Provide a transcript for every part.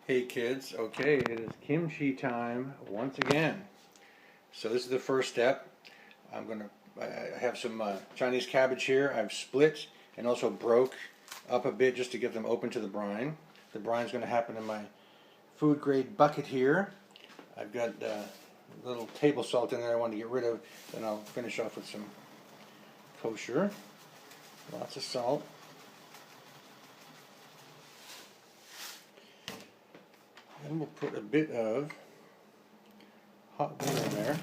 Hey kids, okay, it is kimchi time once again. So this is the first step. I have some Chinese cabbage here. I've split and also broke up a bit just to get them open to the brine. The brine is going to happen in my food grade bucket here. I've got a little table salt in there I want to get rid of. Then I'll finish off with some kosher. Lots of salt. And we'll put a bit of hot water in there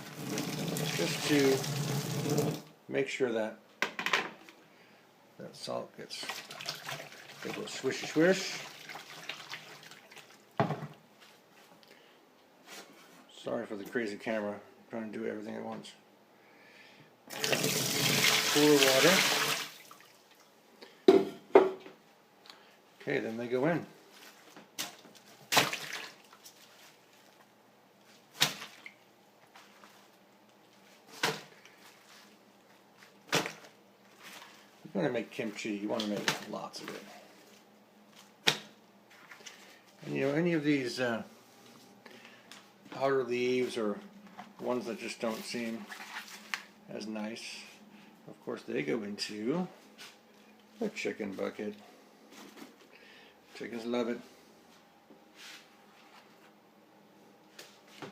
just to make sure that that salt gets a little swishy swish. Sorry for the crazy camera, I'm trying to do everything at once. Cooler water. Okay, then they go in. If you want to make kimchi, you want to make lots of it. And you know, any of these outer leaves or ones that just don't seem as nice, of course they go into the chicken bucket. Chickens love it.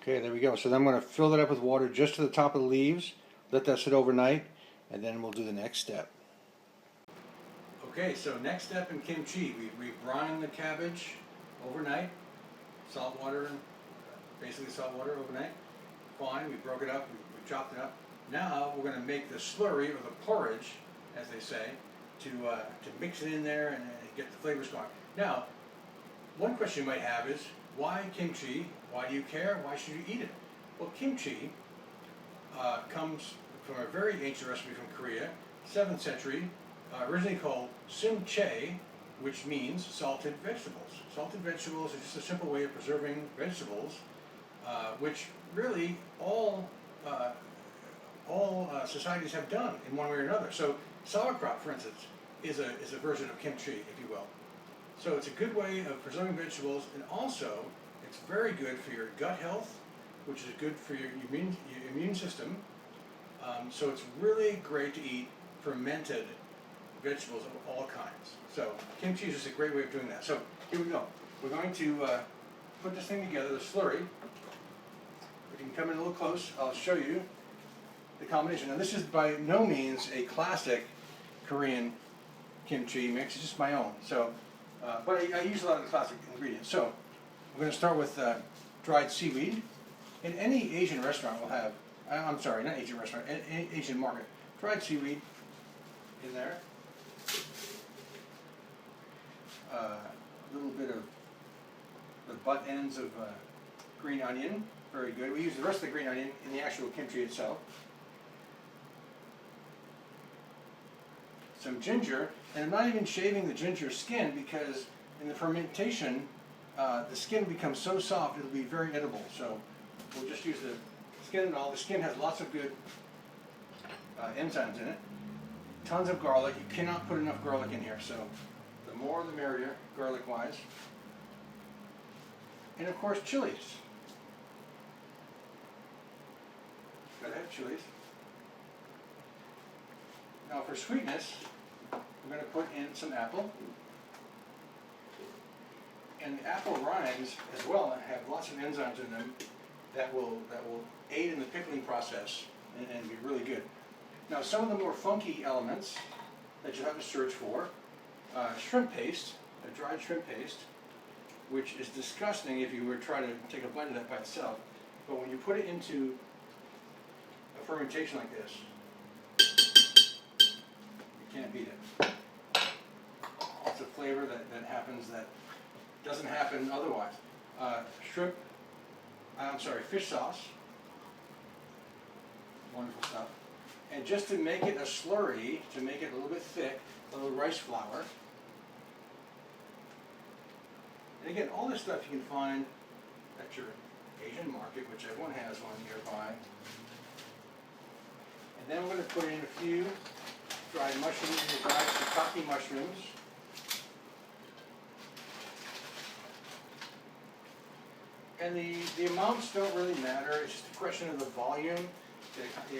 Okay, there we go. So then I'm going to fill that up with water just to the top of the leaves, let that sit overnight, and then we'll do the next step. Okay, so next step in kimchi, we brine the cabbage overnight, salt water, basically salt water overnight. Fine, we broke it up, we chopped it up. Now we're going to make the slurry, or the porridge, as they say, to mix it in there and get the flavors going. Now, one question you might have is, why kimchi? Why do you care? Why should you eat it? Well, kimchi comes from a very ancient recipe from Korea, 7th century, originally called kimchi, which means salted vegetables. Salted vegetables is just a simple way of preserving vegetables, which really all societies have done in one way or another. So sauerkraut, for instance, is a version of kimchi, if you will. So it's a good way of preserving vegetables, and also it's very good for your gut health, which is good for your immune system. So it's really great to eat fermented vegetables of all kinds. So kimchi is just a great way of doing that. So here we go. We're going to put this thing together, the slurry. We can come in a little close. I'll show you the combination. Now this is by no means a classic Korean kimchi mix. It's just my own. So, but I use a lot of the classic ingredients. So I'm going to start with dried seaweed. In any Asian restaurant will have, I'm sorry, not Asian restaurant, any Asian market, dried seaweed in there. A little bit of the butt ends of green onion, very good. We use the rest of the green onion in the actual kimchi itself. Some ginger, and I'm not even shaving the ginger skin because in the fermentation, the skin becomes so soft it'll be very edible. So we'll just use the skin and all. The skin has lots of good enzymes in it. Tons of garlic. You cannot put enough garlic in here, so the more the merrier, garlic-wise. And of course, chilies. Gotta have chilies. Now for sweetness, we're going to put in some apple. And the apple rinds as well have lots of enzymes in them that will aid in the pickling process and be really good. Now some of the more funky elements that you have to search for, shrimp paste, a dried shrimp paste, which is disgusting if you were trying to take a bite of that by itself. But when you put it into a fermentation like this, you can't beat it. It's a flavor that happens that doesn't happen otherwise. Fish sauce. Wonderful stuff. And just to make it a slurry, to make it a little bit thick, a little rice flour. And again, all this stuff you can find at your Asian market, which everyone has one nearby. And then we're going to put in a few dried mushrooms, dried shiitake mushrooms. And the amounts don't really matter. It's just a question of the volume.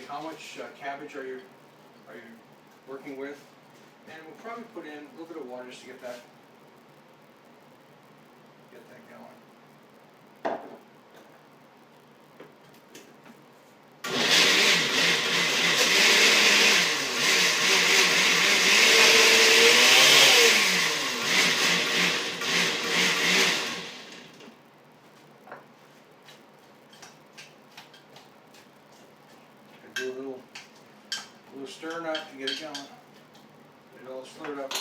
How much cabbage are you working with? And we'll probably put in a little bit of water just to get that going. Do a little stir nut to get it going. Get it all stirred up.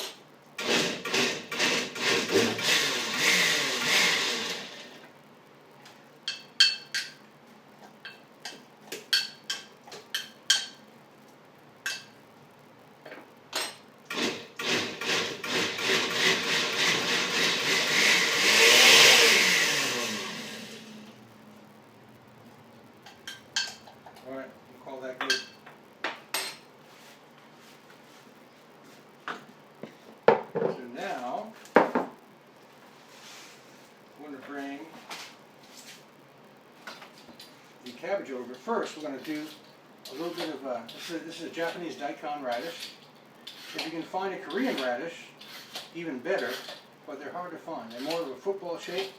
All right, we'll call that good. So now, I'm going to bring the cabbage over. First, we're going to do a little bit of, this is a Japanese daikon radish. If you can find a Korean radish, even better, but they're hard to find. They're more of a football shape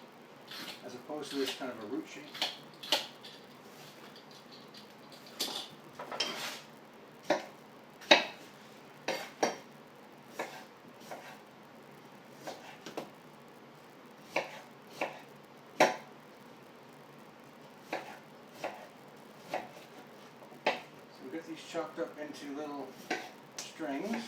as opposed to this kind of a root shape. Get these chopped up into little strings.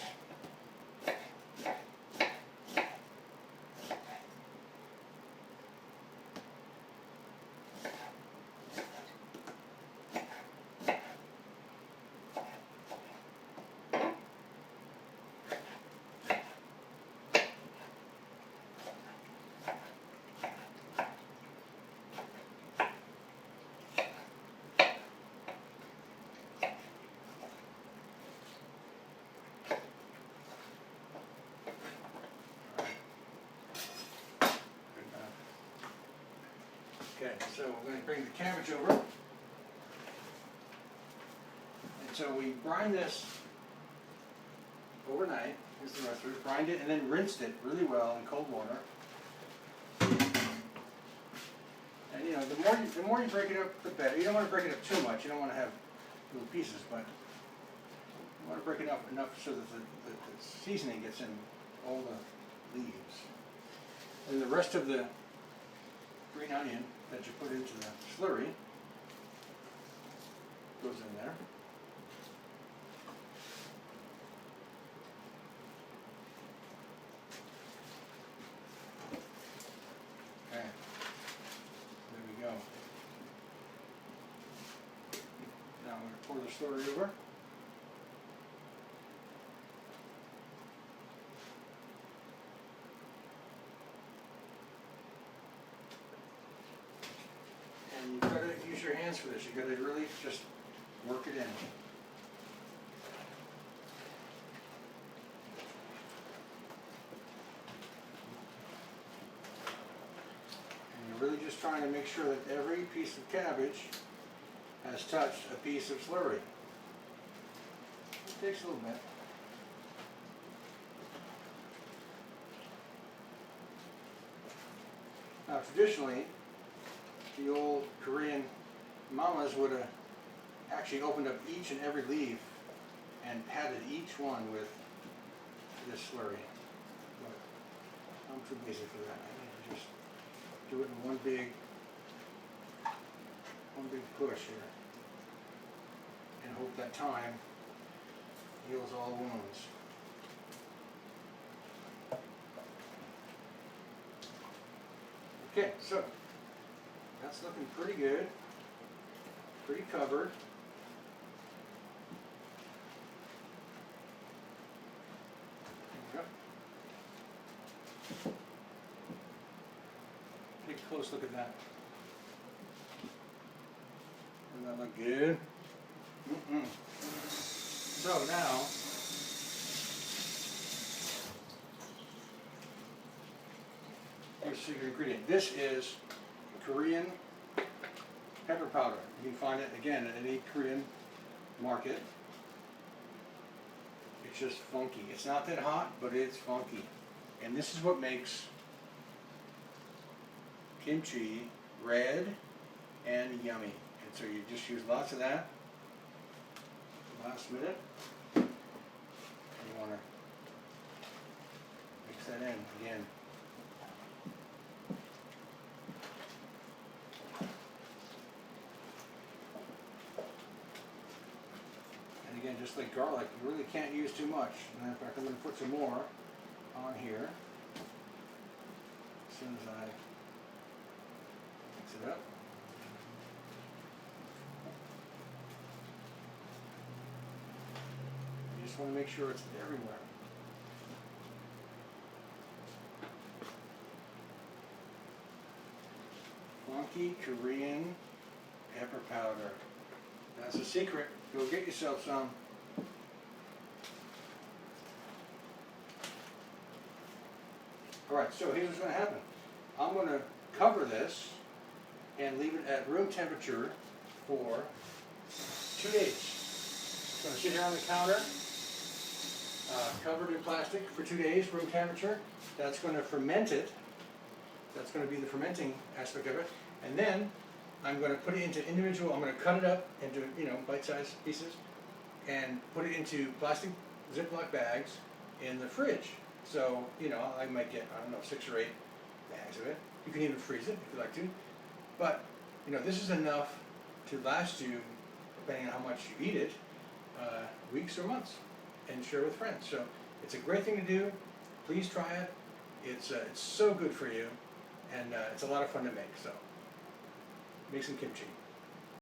Okay, so we're going to bring the cabbage over. And so we brine this overnight. Here's the rest of it. Brined it and then rinsed it really well in cold water. And you know, the more you break it up, the better. You don't want to break it up too much. You don't want to have little pieces, but you want to break it up enough so that the seasoning gets in all the leaves. And the rest of the green onion that you put into the slurry goes in there. Okay, there we go. Now I'm going to pour the slurry over. And you've got to use your hands for this. You've got to really just work it in. And you're really just trying to make sure that every piece of cabbage has touched a piece of slurry. It takes a little bit. Now traditionally, the old Korean mamas would have actually opened up each and every leaf and patted each one with this slurry. But I'm too busy for that. I need to just do it in one big push here and hope that time heals all wounds. Okay, so that's looking pretty good, pretty covered. There we go. Take a close look at that. Doesn't that look good? So now, here's the secret ingredient. This is Korean pepper powder. You can find it again at any Korean market. It's just funky. It's not that hot, but it's funky. And this is what makes kimchi red and yummy. And so you just use lots of that. Last minute. And you want to mix that in again. And again, just like garlic, you really can't use too much. And in fact, I'm going to put some more on here as soon as I mix it up. You just want to make sure it's everywhere. Funky Korean pepper powder. That's a secret. Go get yourself some. Alright, so here's what's going to happen. I'm going to cover this and leave it at room temperature for 2 days. It's going to sit here on the counter, covered in plastic for 2 days, room temperature. That's going to ferment it. That's going to be the fermenting aspect of it. And then I'm going to put it into I'm going to cut it up into, bite-sized pieces and put it into plastic Ziploc bags in the fridge. So, I might get, 6 or 8 bags of it. You can even freeze it if you like to. But, this is enough to last you, depending on how much you eat it, weeks or months, and share with friends. So it's a great thing to do. Please try it. It's so good for you, and it's a lot of fun to make. So make some kimchi.